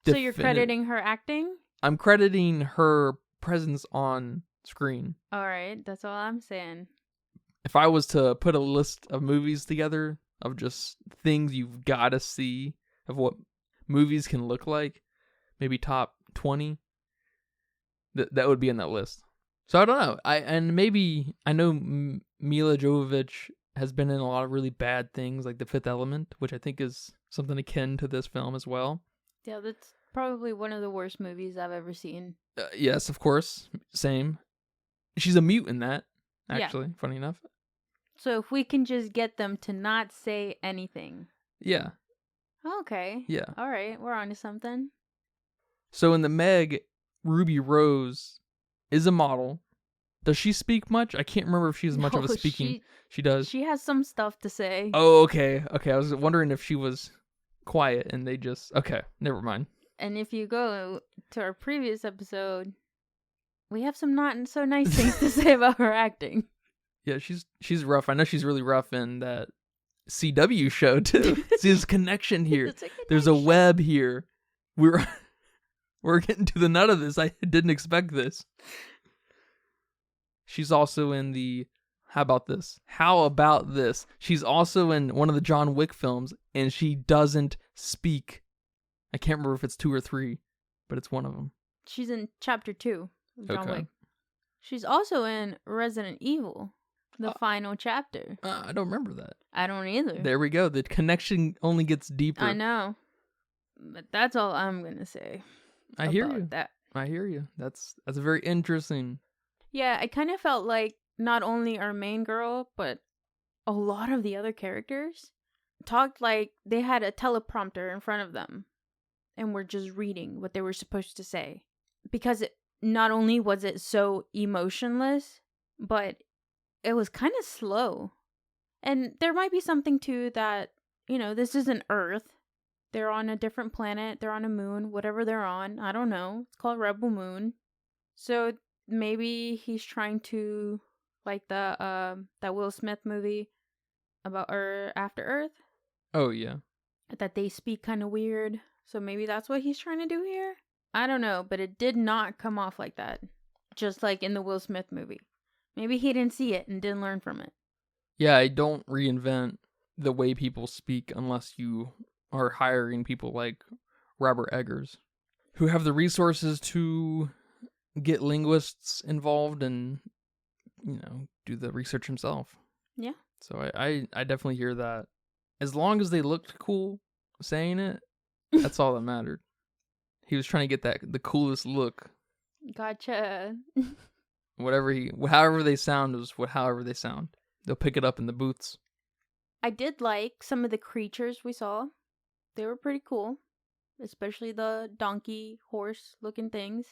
so you're crediting her acting? I'm crediting her presence on screen. All right, that's all I'm saying. If I was to put a list of movies together of just things you've got to see of what movies can look like, maybe top 20, that would be in that list. So I don't know. I know Mila Jovovich has been in a lot of really bad things, like The Fifth Element, which I think is something akin to this film as well. Yeah, that's probably one of the worst movies I've ever seen. Yes, of course. Same. She's a mute in that, actually, funny enough. So if we can just get them to not say anything. Yeah. Okay. Yeah. All right, we're on to something. So in the Meg, Ruby Rose is a model. Does she speak much? I can't remember if she's much of a speaking. She does. She has some stuff to say. Oh, okay. Okay, I was wondering if she was quiet and they just... Okay, never mind. And if you go to our previous episode, we have some not so nice things to say about her acting. Yeah, she's rough. I know she's really rough in that CW show too. See, there's a connection here. There's a web here. We're getting to the nut of this. I didn't expect this. She's also in the... How about this? She's also in one of the John Wick films, and she doesn't speak. I can't remember if it's 2 or 3, but it's one of them. She's in chapter 2 of John Wick. She's also in Resident Evil, the final chapter. I don't remember that. I don't either. There we go. The connection only gets deeper. I know. But that's all I'm going to say. I hear you. I hear you. That's very interesting. Yeah, I kind of felt like not only our main girl, but a lot of the other characters talked like they had a teleprompter in front of them and were just reading what they were supposed to say. Because not only was it so emotionless, but it was kind of slow. And there might be something to that, this isn't Earth. They're on a different planet. They're on a moon, whatever they're on. I don't know. It's called Rebel Moon. So maybe he's trying to, like that Will Smith movie about After Earth. Oh, yeah. That they speak kind of weird. So maybe that's what he's trying to do here? I don't know, but it did not come off like that. Just like in the Will Smith movie. Maybe he didn't see it and didn't learn from it. Yeah, I don't reinvent the way people speak unless you are hiring people like Robert Eggers, who have the resources to get linguists involved and, do the research himself. Yeah. So I definitely hear that. As long as they looked cool saying it, that's all that mattered. He was trying to get the coolest look. Gotcha. However they sound is however they sound. They'll pick it up in the booths. I did like some of the creatures we saw. They were pretty cool. Especially the donkey, horse looking things.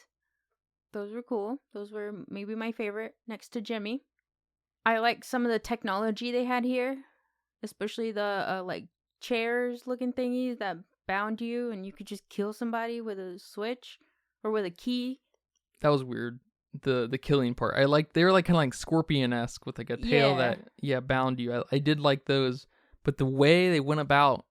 Those were cool. Those were maybe my favorite next to Jimmy. I like some of the technology they had here. Especially the chairs looking thingies that bound you and you could just kill somebody with a switch or with a key. That was weird. The killing part. They were kind of like Scorpion-esque with like a tail that bound you. I did like those, but the way they went about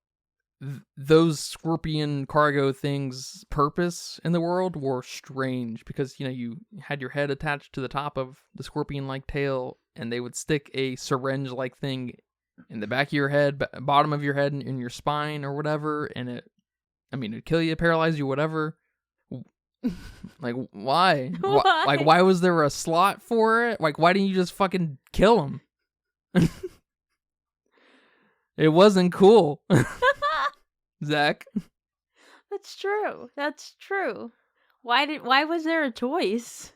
those scorpion cargo things' purpose in the world were strange because you had your head attached to the top of the scorpion-like tail and they would stick a syringe-like thing in the back of your head, bottom of your head, in your spine or whatever, and it'd kill you, paralyze you, whatever. Like, why? Why? Why was there a slot for it? Like, why didn't you just fucking kill him? It wasn't cool. Zach. That's true. Why was there a choice?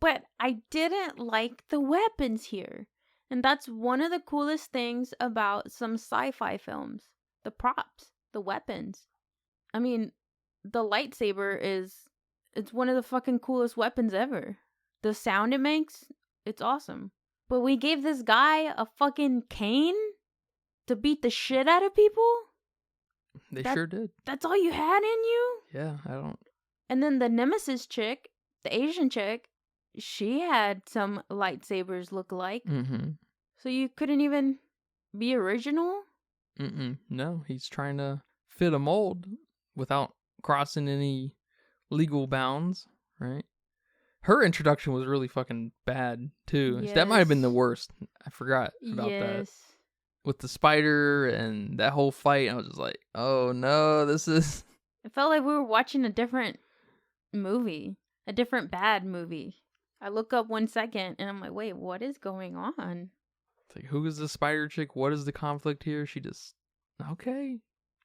But I didn't like the weapons here. And that's one of the coolest things about some sci-fi films. The props, the weapons. I mean, the lightsaber it's one of the fucking coolest weapons ever. The sound it makes, it's awesome. But we gave this guy a fucking cane to beat the shit out of people? They sure did. That's all you had in you? Yeah, I don't... And then the Nemesis chick, the Asian chick, she had some lightsabers look-alike. Mm-hmm. So you couldn't even... be original? No, he's trying to fit a mold without crossing any legal bounds, right? Her introduction was really fucking bad, too. Yes. That might have been the worst. I forgot about that. Yes. With the spider and that whole fight, I was just like, oh no, this is... It felt like we were watching a different movie. A different bad movie. I look up 1 second and I'm like, wait, what is going on? It's like, who is the spider chick? What is the conflict here? She just... Okay,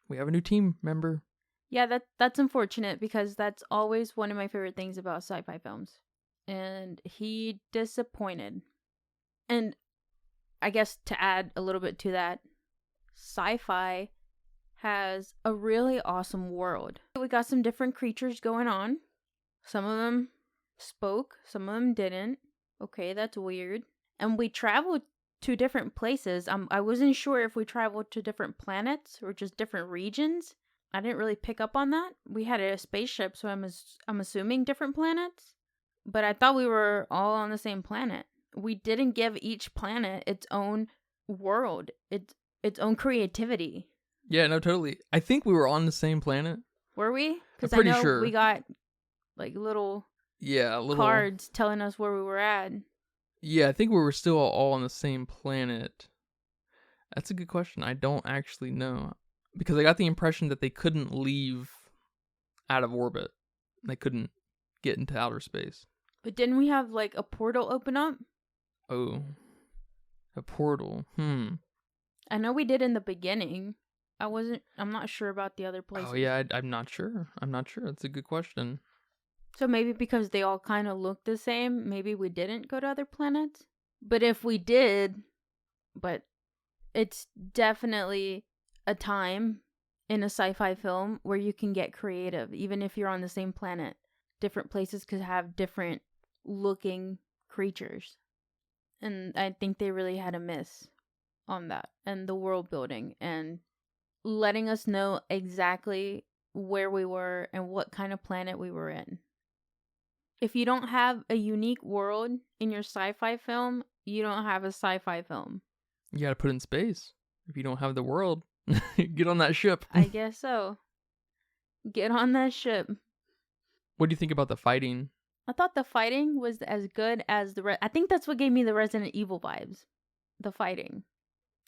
we have a new team member. Yeah, that's unfortunate because that's always one of my favorite things about sci-fi films. And he disappointed. And I guess to add a little bit to that, sci-fi has a really awesome world. We got some different creatures going on. Some of them spoke, some of them didn't. Okay, that's weird. And we traveled to different places. I wasn't sure if we traveled to different planets or just different regions. I didn't really pick up on that. We had a spaceship, so I'm assuming different planets. But I thought we were all on the same planet. We didn't give each planet its own world, its own creativity. Yeah, no, totally. I think we were on the same planet. Were we? Because I'm pretty I know sure. we got like little cards telling us where we were at. Yeah, I think we were still all on the same planet. That's a good question. I don't actually know. Because I got the impression that they couldn't leave out of orbit. They couldn't get into outer space. But didn't we have like a portal open up? Oh. A portal. I know we did in the beginning. I'm not sure about the other places. Oh yeah, I'm not sure. That's a good question. So maybe because they all kind of look the same, maybe we didn't go to other planets? But if we did, it's definitely a time in a sci-fi film where you can get creative, even if you're on the same planet. Different places could have different looking creatures. And I think they really had a miss on that. And the world building and letting us know exactly where we were and what kind of planet we were in. If you don't have a unique world in your sci-fi film, you don't have a sci-fi film. You gotta put it in space. If you don't have the world, get on that ship. I guess so. Get on that ship. What do you think about the fighting? I thought the fighting was as good as I think that's what gave me the Resident Evil vibes. The fighting.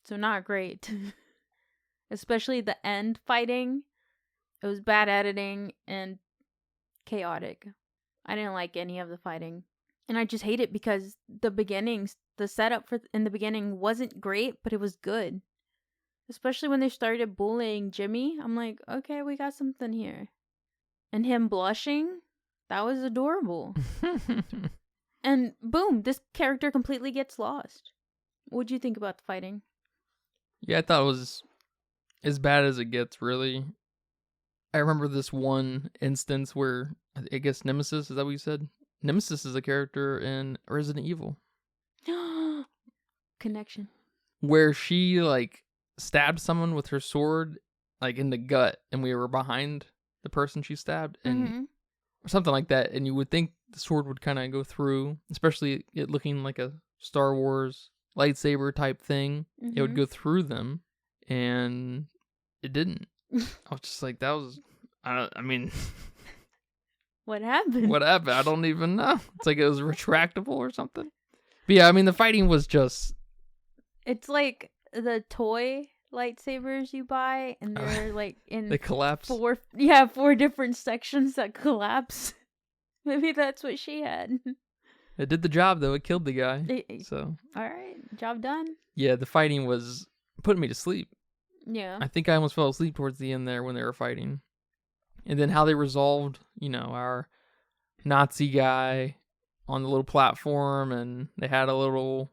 So not great. Especially the end fighting. It was bad editing and chaotic. I didn't like any of the fighting. And I just hate it because the setup in the beginning wasn't great, but it was good. Especially when they started bullying Jimmy. I'm like, okay, we got something here. And him blushing, that was adorable. And boom, this character completely gets lost. What'd you think about the fighting? Yeah, I thought it was as bad as it gets, really. I remember this one instance where, I guess Nemesis, is that what you said? Nemesis is a character in Resident Evil. Connection. Where she, stabbed someone with her sword, in the gut, and we were behind the person she stabbed, and or something like that, and you would think the sword would kind of go through, especially it looking like a Star Wars lightsaber type thing. It would go through them, and it didn't. I was just like, that was, I mean... What happened? What happened? I don't even know. It's like it was retractable or something. But yeah, I mean, the fighting was just... It's like the toy lightsabers you buy, and they're in... They collapse? 4 different sections that collapse. Maybe that's what she had. It did the job, though. It killed the guy. So. Alright, job done. Yeah, the fighting was putting me to sleep. Yeah. I think I almost fell asleep towards the end there when they were fighting. And then how they resolved, our Nazi guy on the little platform, and they had a little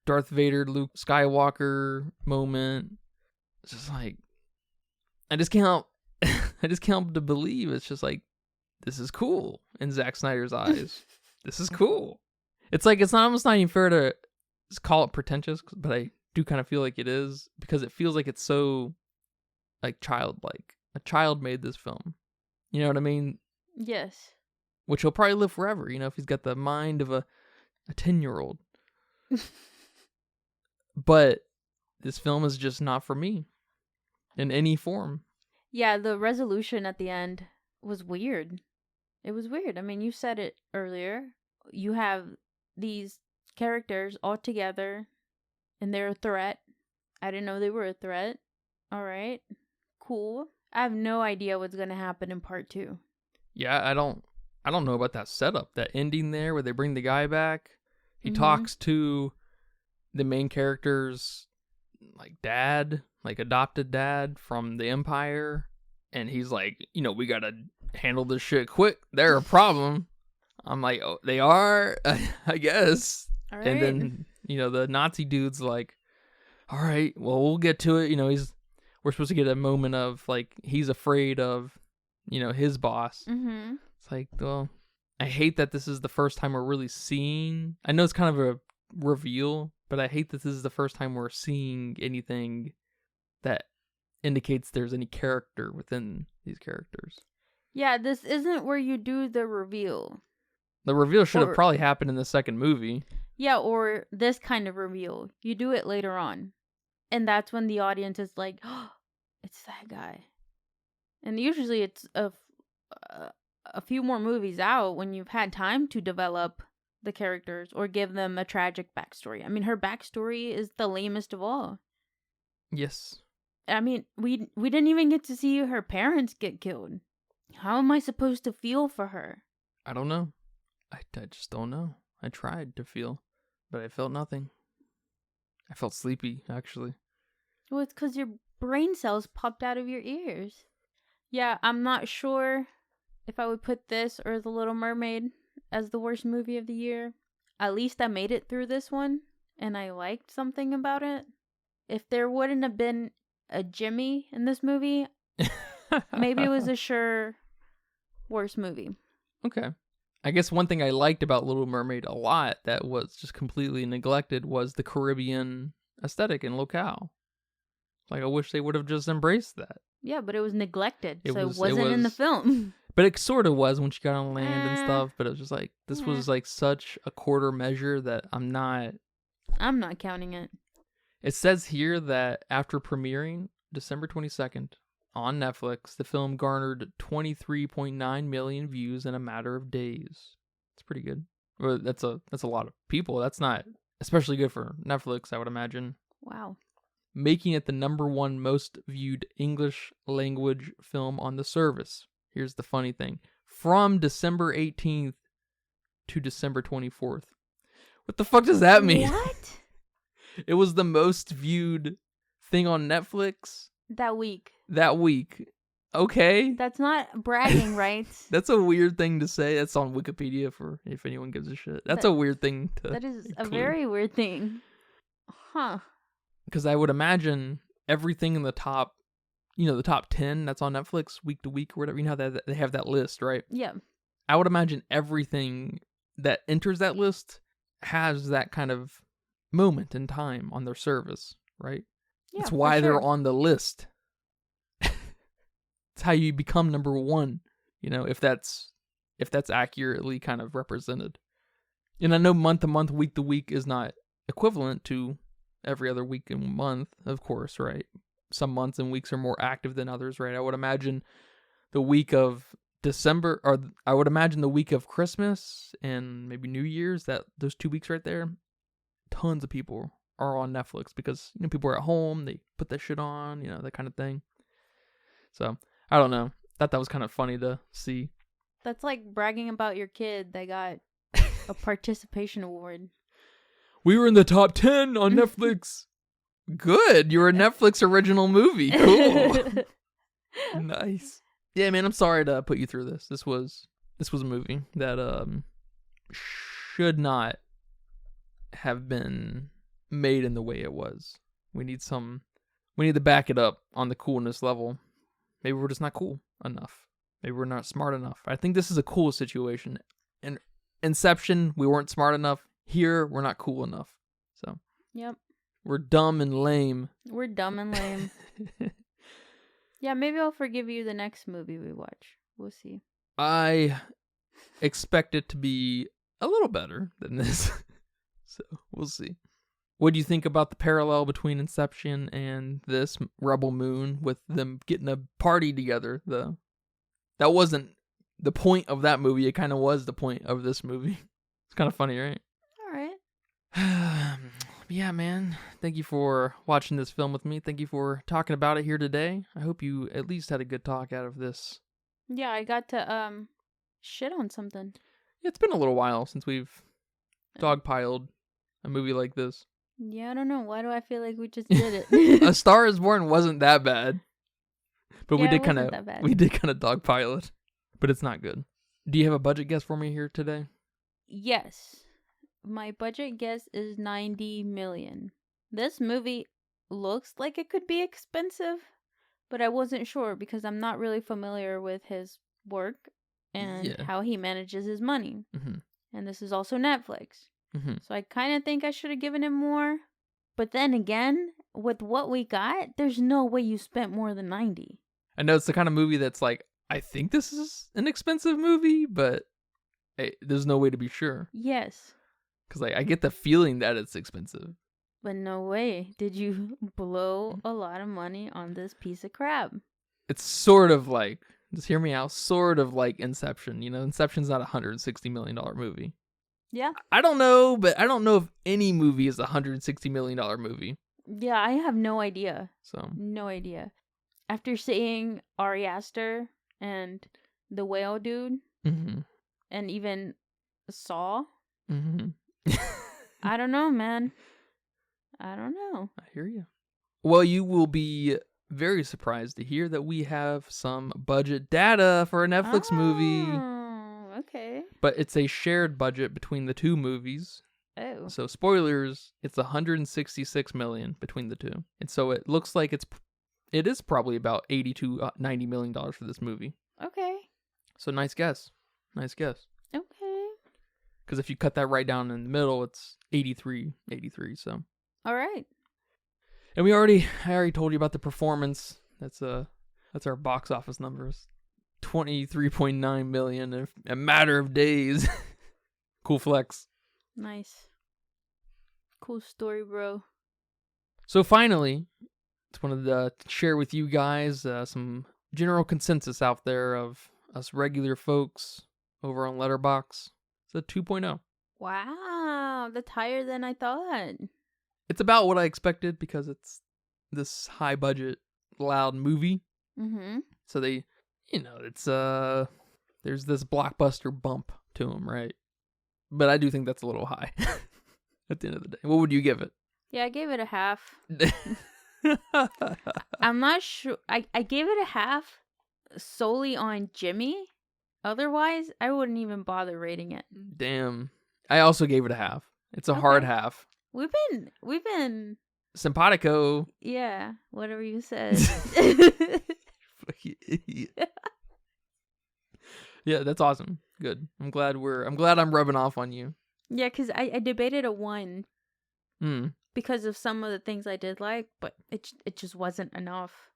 Darth Vader, Luke Skywalker moment. It's just like, I just can't help to believe it's just like, this is cool in Zack Snyder's eyes. This is cool. It's like, it's almost not even fair to call it pretentious, but I do kind of feel like it is, because it feels like it's so childlike. A child made this film. You know what I mean? Yes. Which he'll probably live forever, if he's got the mind of a 10-year-old. But this film is just not for me in any form. Yeah, the resolution at the end was weird. It was weird. I mean, you said it earlier. You have these characters all together, and they're a threat. I didn't know they were a threat. All right. Cool. I have no idea what's going to happen in part 2. Yeah, I don't know about that setup, that ending there where they bring the guy back. He talks to the main character's like dad, like adopted dad from the Empire, and he's like, we gotta handle this shit quick. They're a problem. I'm like, oh, they are, I guess. All right. And then the Nazi dude's like, all right, well, we'll get to it. We're supposed to get a moment of like he's afraid of his boss. Mm-hmm. It's like, well, I hate that this is the first time we're really seeing. I know it's kind of a reveal, but I hate that this is the first time we're seeing anything that indicates there's any character within these characters. Yeah, this isn't where you do the reveal. The reveal should have probably happened in the second movie. Yeah, or this kind of reveal. You do it later on. And that's when the audience is like, oh, it's that guy. And usually it's a few more movies out when you've had time to develop the characters or give them a tragic backstory. I mean, her backstory is the lamest of all. Yes. I mean, we didn't even get to see her parents get killed. How am I supposed to feel for her? I don't know. I just don't know. I tried to feel, but I felt nothing. I felt sleepy, actually. Well, it's because your brain cells popped out of your ears. Yeah, I'm not sure if I would put this or The Little Mermaid as the worst movie of the year. At least I made it through this one, and I liked something about it. If there wouldn't have been a Jimmy in this movie, maybe it was a sure worst movie. Okay. I guess one thing I liked about Little Mermaid a lot that was just completely neglected was the Caribbean aesthetic and locale. Like, I wish they would have just embraced that. Yeah, but it was neglected, it wasn't in the film. But it sort of was when she got on land and stuff, but it was just like, this was like such a quarter measure that I'm not counting it. It says here that after premiering December 22nd on Netflix, the film garnered 23.9 million views in a matter of days. It's pretty good. Well, that's a lot of people. That's not especially good for Netflix, I would imagine. Wow. Making it the #1 most viewed English language film on the service. Here's the funny thing. From December 18th to December 24th. What the fuck does that mean? What? It was the most viewed thing on Netflix that week. Okay. That's not bragging rights. That's a weird thing to say. That's on Wikipedia for if anyone gives a shit. That's a weird thing to That is include. A very weird thing. Huh. Because I would imagine everything in the top, the top 10 that's on Netflix week to week or whatever, how they have that list, right? Yeah. I would imagine everything that enters that list has that kind of moment in time on their service, right? Yeah, that's why they're sure. on the list. It's how you become #1, if that's accurately kind of represented. And I know month to month, week to week is not equivalent to every other week and month, of course, right? Some months and weeks are more active than others, right? I would imagine the week of December, or I would imagine the week of Christmas and maybe New Year's, that those 2 weeks right there, tons of people are on Netflix because people are at home, they put that shit on, that kind of thing. So I don't know. Thought that was kind of funny to see. That's like bragging about your kid that got a participation award. We were in the top 10 on Netflix. Good. You were a Netflix original movie. Cool. Nice. Yeah, man, I'm sorry to put you through this. This was a movie that should not have been made in the way it was. We need to back it up on the coolness level. Maybe we're just not cool enough. Maybe we're not smart enough. I think this is a cool situation. In Inception, we weren't smart enough. Here, we're not cool enough. So, yep. We're dumb and lame. We're dumb and lame. Yeah, maybe I'll forgive you the next movie we watch. We'll see. I expect it to be a little better than this. So, we'll see. What do you think about the parallel between Inception and this Rebel Moon with them getting a party together? That wasn't the point of that movie. It kind of was the point of this movie. It's kind of funny, right? All right. Yeah, man. Thank you for watching this film with me. Thank you for talking about it here today. I hope you at least had a good talk out of this. Yeah, I got to shit on something. Yeah, it's been a little while since we've dogpiled a movie like this. Yeah, I don't know. Why do I feel like we just did it? A Star is Born wasn't that bad. But Yeah, we it did kind wasn't that bad. of dogpile it. But it's not good. Do you have a budget guess for me here today? Yes. My budget guess is 90 million. This movie looks like it could be expensive, but I wasn't sure because I'm not really familiar with his work and how he manages his money. Mm-hmm. And this is also Netflix. Mm-hmm. So I kind of think I should have given him more. But then again, with what we got, there's no way you spent more than 90. I know it's the kind of movie that's like, I think this is an expensive movie, but there's no way to be sure. Yes. Because I get the feeling that it's expensive. But no way did you blow a lot of money on this piece of crap. It's sort of like, just hear me out, sort of like Inception. You know, Inception's not a $160 million movie. Yeah. I don't know, but I don't know if any movie is a $160 million movie. Yeah, I have no idea. So No idea. After seeing Ari Aster and the whale dude, mm-hmm. and even Saw, Mm-hmm. I don't know, man. I don't know. I hear you. Well, you will be very surprised to hear that we have some budget data for a Netflix movie. Oh, okay. But it's a shared budget between the two movies. Oh. So spoilers, it's $166 million between the two. And so it looks like it is probably about $80 to $90 million for this movie. Okay. So nice guess. Nice guess. Okay. Because if you cut that right down in the middle, it's 83, so. All right. And I already told you about the performance. That's our box office numbers. 23.9 million in a matter of days. Cool flex. Nice. Cool story, bro. So finally, just wanted to share with you guys some general consensus out there of us regular folks over on Letterboxd. It's a 2.0. Wow, that's higher than I thought. It's about what I expected because it's this high budget, loud movie. Mm-hmm. So they, it's there's this blockbuster bump to them, right? But I do think that's a little high at the end of the day. What would you give it? Yeah, I gave it a half. I'm not sure. I gave it a half solely on Jimmy. Otherwise, I wouldn't even bother rating it. Damn. I also gave it a half. It's a hard half. We've been Simpatico. Yeah, whatever you said. Fucking idiot. Yeah, that's awesome. Good. I'm glad I'm rubbing off on you. Yeah, because I debated a 1 Hmm. because of some of the things I did like, but it just wasn't enough.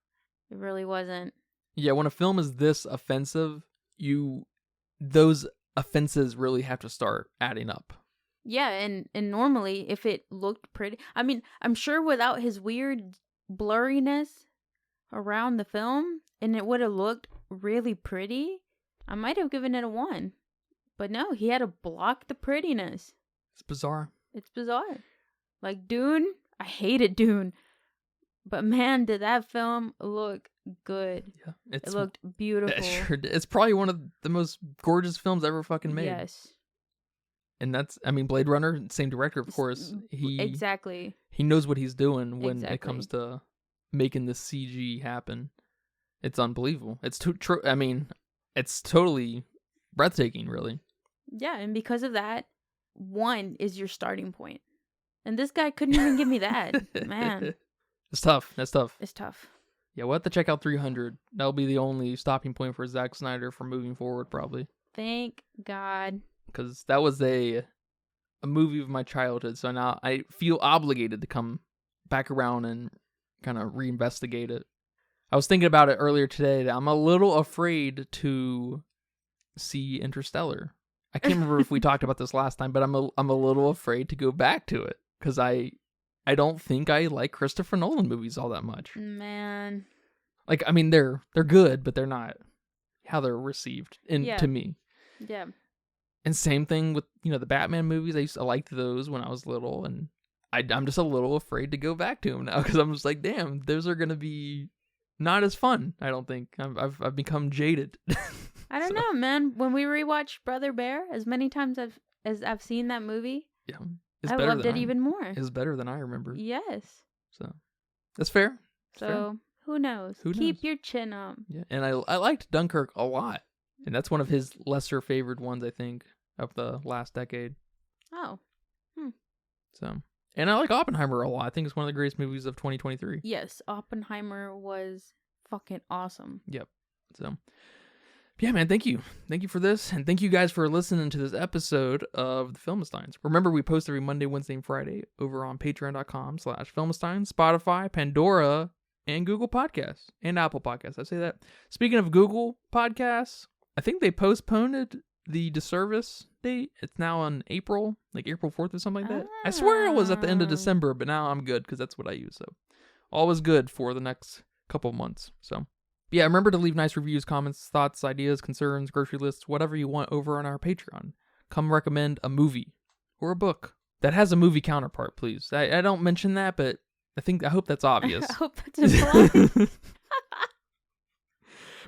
It really wasn't. Yeah, when a film is this offensive, those offenses really have to start adding up. Yeah, and normally if it looked pretty, I mean, I'm sure without his weird blurriness around the film, and it would have looked really pretty, I might have given it a 1. But no, he had to block the prettiness. It's bizarre. It's bizarre. Like Dune, I hated Dune. But man, did that film look good. Yeah, it looked beautiful. It's probably one of the most gorgeous films ever fucking made. Yes. And Blade Runner, same director, of course. Exactly. He knows what he's doing when it comes to making the CG happen. It's unbelievable. It's it's totally breathtaking, really. Yeah, and because of that, 1 is your starting point. And this guy couldn't even give me that. Man. It's tough. That's tough. It's tough. Yeah, we'll have to check out 300. That'll be the only stopping point for Zack Snyder for moving forward, probably. Thank God. Because that was a movie of my childhood, so now I feel obligated to come back around and kind of reinvestigate it. I was thinking about it earlier today that I'm a little afraid to see Interstellar. I can't remember if we talked about this last time, but I'm a little afraid to go back to it because I I don't think I like Christopher Nolan movies all that much. Man. Like, I mean, they're good, but they're not how they're received to me. Yeah. And same thing with, the Batman movies. I liked those when I was little, and I'm just a little afraid to go back to them now because I'm just like, damn, those are gonna be not as fun. I don't think I've become jaded. I don't know, man. When we rewatched Brother Bear, as many times as I've seen that movie, Yeah, I loved it even more. It's better than I remember. Yes. So that's fair. So who knows? Keep your chin up. Yeah, and I liked Dunkirk a lot, and that's one of his lesser favored ones, I think, of the last decade. Oh. So, and I like Oppenheimer a lot. I think it's one of the greatest movies of 2023. Yes, Oppenheimer was fucking awesome. Yep. So, yeah, man, thank you. Thank you for this, and thank you guys for listening to this episode of the Filmsteins. Remember, we post every Monday, Wednesday, and Friday over on patreon.com/Filmsteins, Spotify, Pandora, and Google Podcasts, and Apple Podcasts. I say that. Speaking of Google Podcasts, I think they postponed the DeService date. It's now on April 4th or something like that. I swear it was at the end of December, but now I'm good because that's what I use. So all is good for the next couple months. So yeah, remember to leave nice reviews, comments, thoughts, ideas, concerns, grocery lists, whatever you want over on our Patreon. Come recommend a movie or a book that has a movie counterpart, please. I don't mention that, but I hope that's obvious. I hope that's implied.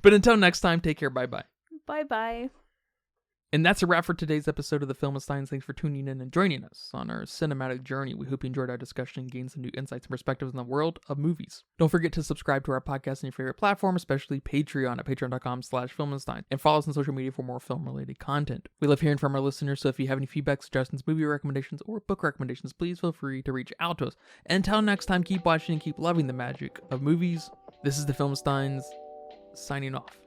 But until next time, take care. Bye-bye. Bye-bye. And that's a wrap for today's episode of the Filmsteins. Thanks for tuning in and joining us on our cinematic journey. We hope you enjoyed our discussion and gained some new insights and perspectives in the world of movies. Don't forget to subscribe to our podcast on your favorite platform, especially Patreon at patreon.com/Filmstein, and follow us on social media for more film-related content. We love hearing from our listeners, so if you have any feedback, suggestions, movie recommendations, or book recommendations, please feel free to reach out to us. And until next time, keep watching and keep loving the magic of movies. This is the Filmsteins, signing off.